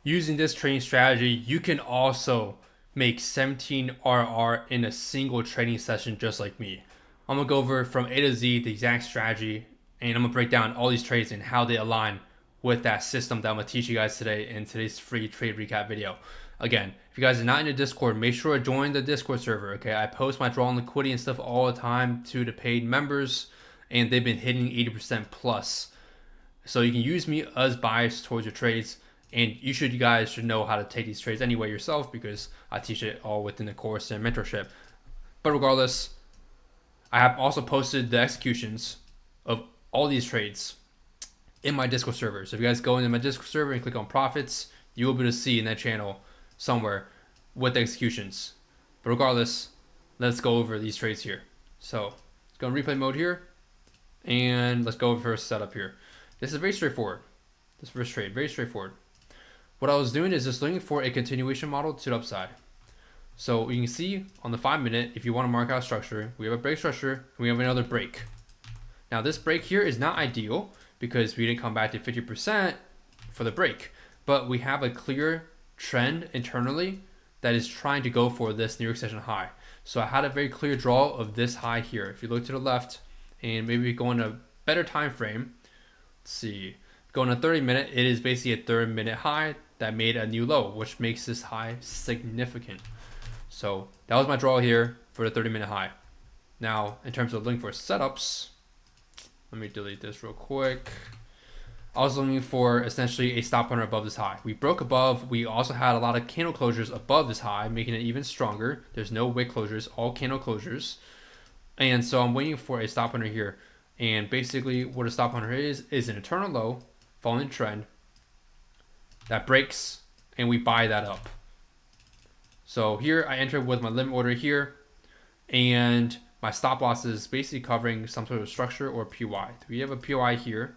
Using this trading strategy, you can also make 17 RR in a single trading session just like me. I'm gonna go over from A to Z the exact strategy, and I'm gonna break down all these trades and how they align with that system that I'm gonna teach you guys today in today's free trade recap video. Again, if you guys are not in the Discord, make sure to join the Discord server. Okay, I post my draw and liquidity and stuff all the time to the paid members, and they've been hitting 80% plus. So you can use me as bias towards your trades, and you guys should know how to take these trades anyway yourself because I teach it all within the course and mentorship. But regardless, I have also posted the executions of all these trades in my Discord server. So if you guys go into my Discord server and click on profits, you will be able to see in that channel somewhere with the executions. But regardless, let's go over these trades here. So go in replay mode here, and let's go over setup here. This is very straightforward. This first trade, very straightforward. What I was doing is just looking for a continuation model to the upside. So you can see on the 5-minute, if you want to mark out structure, we have a break structure, and we have another break. Now this break here is not ideal because we didn't come back to 50% for the break, but we have a clear trend internally that is trying to go for this New York session high. So I had a very clear draw of this high here. If you look to the left and maybe go in a better time frame, let's see, going to 30-minute, it is basically a 30-minute high that made a new low, which makes this high significant. So that was my draw here for the 30-minute high. Now, in terms of looking for setups, let me delete this real quick. I was looking for essentially a stop hunter above this high. We broke above. We also had a lot of candle closures above this high, making it even stronger. There's no wick closures, all candle closures. And so I'm waiting for a stop hunter here. And basically what a stop hunter is an internal low, following trend, that breaks, and we buy that up. So here I enter with my limit order here, and my stop loss is basically covering some sort of structure or PY. We have a PY here.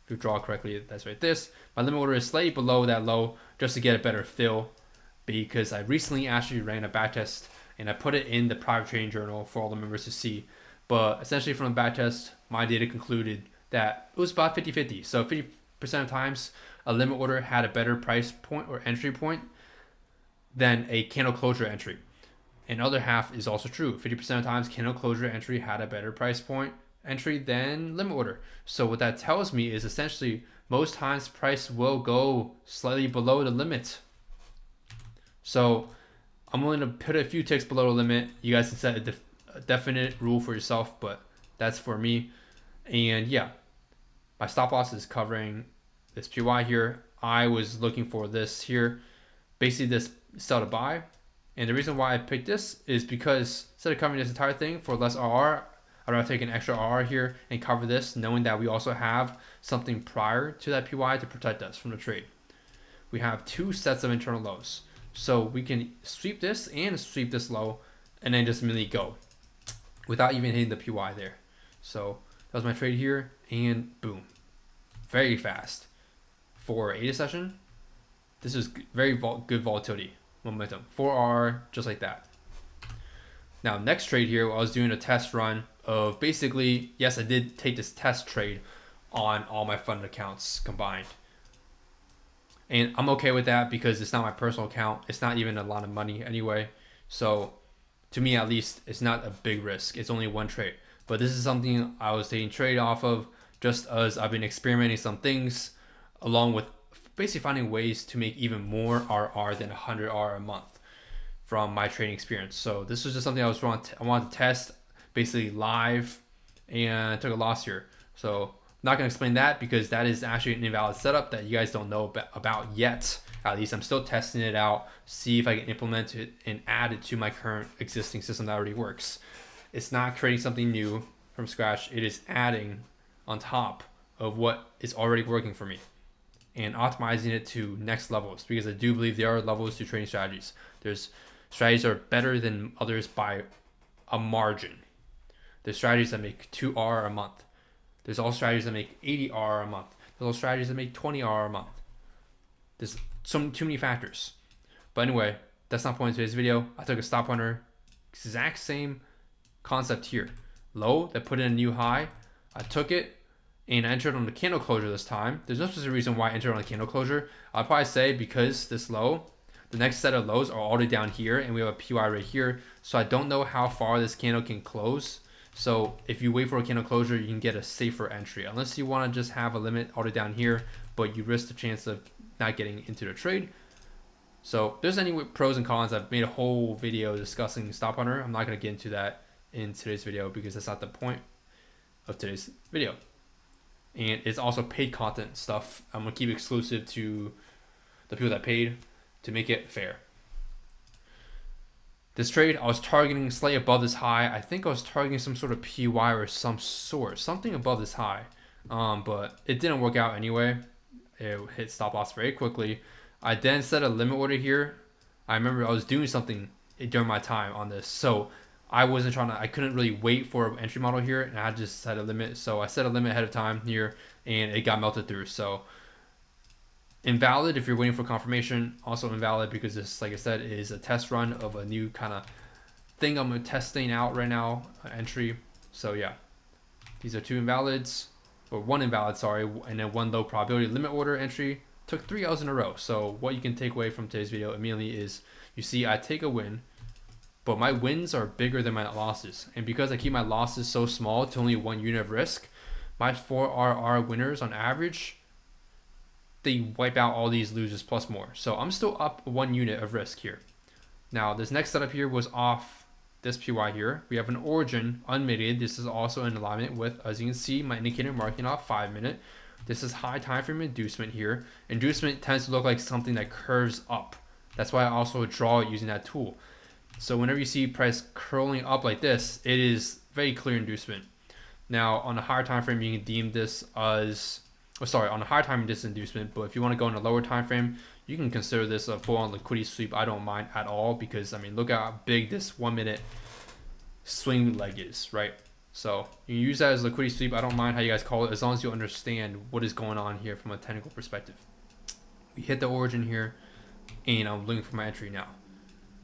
If you draw correctly, that's right. My limit order is slightly below that low just to get a better fill, because I recently actually ran a backtest and I put it in the private trading journal for all the members to see. But essentially from the backtest, my data concluded that it was about 50-50. So 50% of times a limit order had a better price point or entry point than a candle closure entry. And other half is also true. 50% of times candle closure entry had a better price point entry than limit order. So what that tells me is essentially most times price will go slightly below the limit. So I'm willing to put a few ticks below the limit. You guys can set a definite rule for yourself, but that's for me. And yeah, my stop loss is covering this PY here. I was looking for this here, basically this sell to buy. And the reason why I picked this is because instead of covering this entire thing for less RR, I'd rather take an extra RR here and cover this, knowing that we also have something prior to that PY to protect us from the trade. We have two sets of internal lows. So we can sweep this and sweep this low and then just immediately go without even hitting the PY there. So that was my trade here, and boom, very fast. For ADA session, this is very good volatility momentum. 4R, just like that. Now, next trade here, I was doing a test run of basically, yes, I did take this test trade on all my funded accounts combined. And I'm okay with that because it's not my personal account. It's not even a lot of money anyway. So to me, at least, it's not a big risk. It's only one trade. But this is something I was taking trade off of just as I've been experimenting some things along with basically finding ways to make even more RR than 100R a month from my trading experience. So this was just something I wanted to test basically live, and I took a loss here. So I'm not going to explain that because that is actually an invalid setup that you guys don't know about yet. At least I'm still testing it out, see if I can implement it and add it to my current existing system that already works. It's not creating something new from scratch. It is adding on top of what is already working for me and optimizing it to next levels, because I do believe there are levels to trading strategies. There's strategies that are better than others by a margin. There's strategies that make 2R a month. There's all strategies that make 80R a month. There's all strategies that make 20R a month. There's too many factors. But anyway, that's not the point of today's video. I took a stop hunter, exact same concept here. Low that put in a new high. I took it and I entered on the candle closure this time. There's no specific reason why I entered on the candle closure. I'll probably say because this low, the next set of lows are all the way down here, and we have a PY right here. So I don't know how far this candle can close. So if you wait for a candle closure, you can get a safer entry. Unless you want to just have a limit all the way down here, but you risk the chance of not getting into the trade. So there's any pros and cons. I've made a whole video discussing Stop Hunter. I'm not going to get into that in today's video because that's not the point of today's video. And it's also paid content stuff. I'm going to keep exclusive to the people that paid to make it fair. This trade, I was targeting slightly above this high. I think I was targeting some sort of PY or some sort, something above this high. But it didn't work out anyway. It hit stop loss very quickly. I then set a limit order here. I remember I was doing something during my time on this. So I couldn't really wait for an entry model here, and I just set a limit. So I set a limit ahead of time here, and it got melted through. So invalid if you're waiting for confirmation. Also invalid because this, like I said, is a test run of a new kind of thing I'm testing out right now, entry. So yeah, these are two invalids, or one invalid, sorry, and then one low probability limit order entry. Took 3 L's in a row. So what you can take away from today's video immediately is, you see I take a win, but my wins are bigger than my losses. And because I keep my losses so small to only 1 unit of risk, my 4RR winners on average, they wipe out all these losers plus more. So I'm still up 1 unit of risk here. Now this next setup here was off this PY here. We have an origin unmitigated. This is also in alignment with, as you can see, my indicator marking off 5 minute. This is high time frame inducement here. Inducement tends to look like something that curves up. That's why I also draw it using that tool. So whenever you see price curling up like this, it is very clear inducement. Now on a higher time frame, you can deem this as, on a higher time frame, this inducement. But if you want to go in a lower time frame, you can consider this a full-on liquidity sweep. I don't mind at all because, I mean, look how big this 1 minute swing leg is, right? So you can use that as liquidity sweep. I don't mind how you guys call it, as long as you understand what is going on here from a technical perspective. We hit the origin here, and I'm looking for my entry now.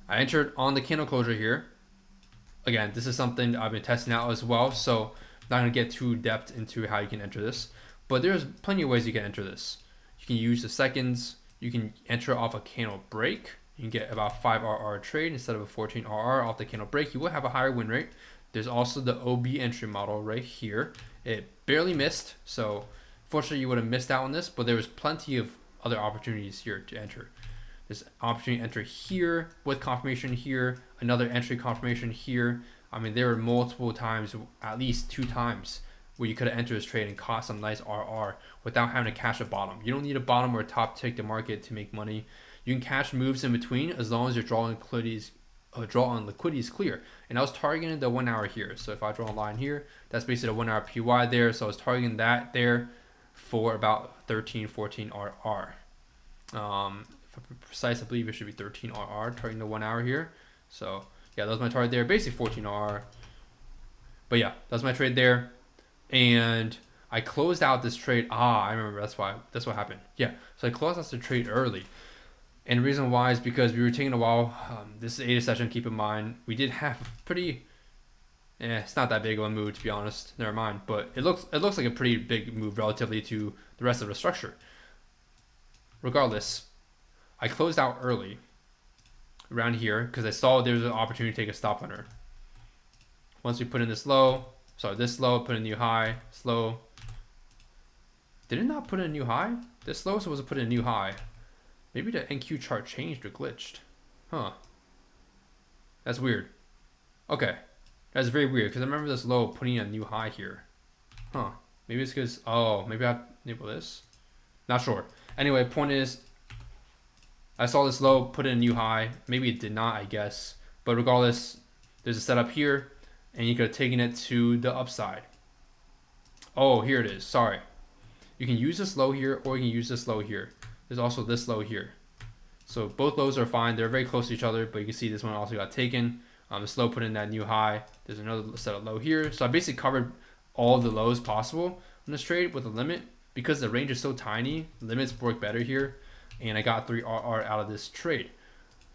I entered on the candle closure here. Again, this is something I've been testing out as well, so I'm not going to get too depth into how you can enter this. But there's plenty of ways you can enter this. You can use the seconds. You can enter off a candle break. You can get about 5RR trade instead of a 14RR off the candle break. You will have a higher win rate. There's also the OB entry model right here. It barely missed, so fortunately you would have missed out on this, but there was plenty of other opportunities here to enter. There's opportunity to enter here with confirmation here, another entry confirmation here. I mean, there were multiple times, at least 2 times, where you could have entered this trade and caught some nice RR without having to cash a bottom. You don't need a bottom or a top tick the market to make money. You can cash moves in between as long as your draw on liquidity is clear. And I was targeting the 1 hour here. So if I draw a line here, that's basically a 1 hour PY there. So I was targeting that there for about 13, 14 RR. If I'm precise, I believe it should be 13 RR, targeting the 1 hour here. So yeah, that was my target there, basically 14 RR. But yeah, that's my trade there. And I closed out this trade. I remember, that's what happened. Yeah, so I closed out the trade early. And the reason why is because we were taking a while. This is ADA session, keep in mind. We did have pretty, it's not that big of a move, to be honest. Never mind. But it looks like a pretty big move relatively to the rest of the structure. Regardless, I closed out early around here because I saw there was an opportunity to take a stop hunter. Once we put in this low, this low, put in a new high, slow. Did it not put in a new high? This low was supposed to put in a new high. Maybe the NQ chart changed or glitched. Huh. That's weird. Okay. That's very weird because I remember this low putting in a new high here. Huh. Maybe it's because, maybe I have to enable this. Not sure. Anyway, point is, I saw this low put in a new high. Maybe it did not, I guess. But regardless, there's a setup here and you could have taken it to the upside. Oh, here it is. Sorry. You can use this low here or you can use this low here. There's also this low here. So both lows are fine. They're very close to each other, but you can see this one also got taken. This low put in that new high. There's another set of low here. So I basically covered all the lows possible on this trade with a limit. Because the range is so tiny, limits work better here. And I got 3 RR out of this trade.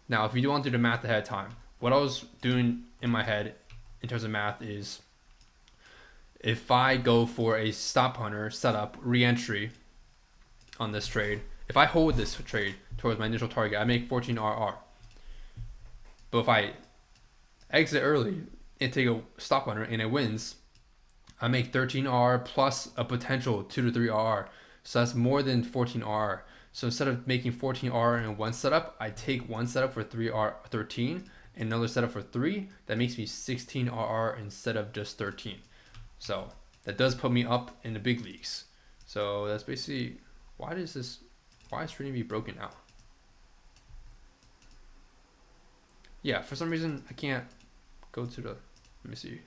Now, if you do want to do the math ahead of time, what I was doing in my head in terms of math is, if I go for a stop hunter setup re-entry on this trade, if I hold this trade towards my initial target, I make 14 RR. But if I exit early and take a stop hunter and it wins, I make 13 RR plus a potential 2 to 3 RR. So that's more than 14 RR. So instead of making 14 RR in one setup, I take one setup for 13 and another setup for 3. That makes me 16 RR instead of just 13. So that does put me up in the big leagues. So that's basically, why is TradingView broken now? Yeah, for some reason I can't go to the, let me see.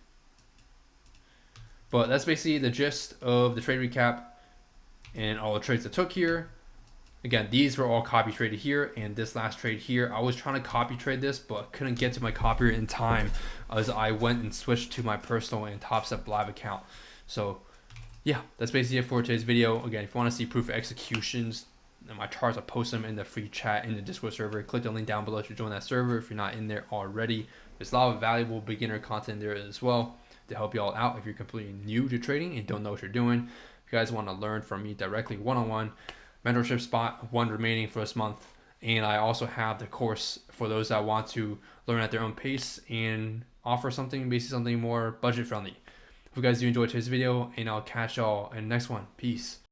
But that's basically the gist of the trade recap and all the trades I took here. Again, these were all copy traded here, and this last trade here, I was trying to copy trade this, but couldn't get to my copier in time as I went and switched to my personal and Top Step Live account. So yeah, that's basically it for today's video. Again, if you want to see proof of executions and my charts, I'll post them in the free chat in the Discord server. Click the link down below to join that server if you're not in there already. There's a lot of valuable beginner content there as well to help you all out if you're completely new to trading and don't know what you're doing. If you guys want to learn from me directly one-on-one, mentorship spot, 1 remaining for this month. And I also have the course for those that want to learn at their own pace and offer something, basically something more budget friendly. If you guys do enjoy today's video, and I'll catch y'all in the next one. Peace.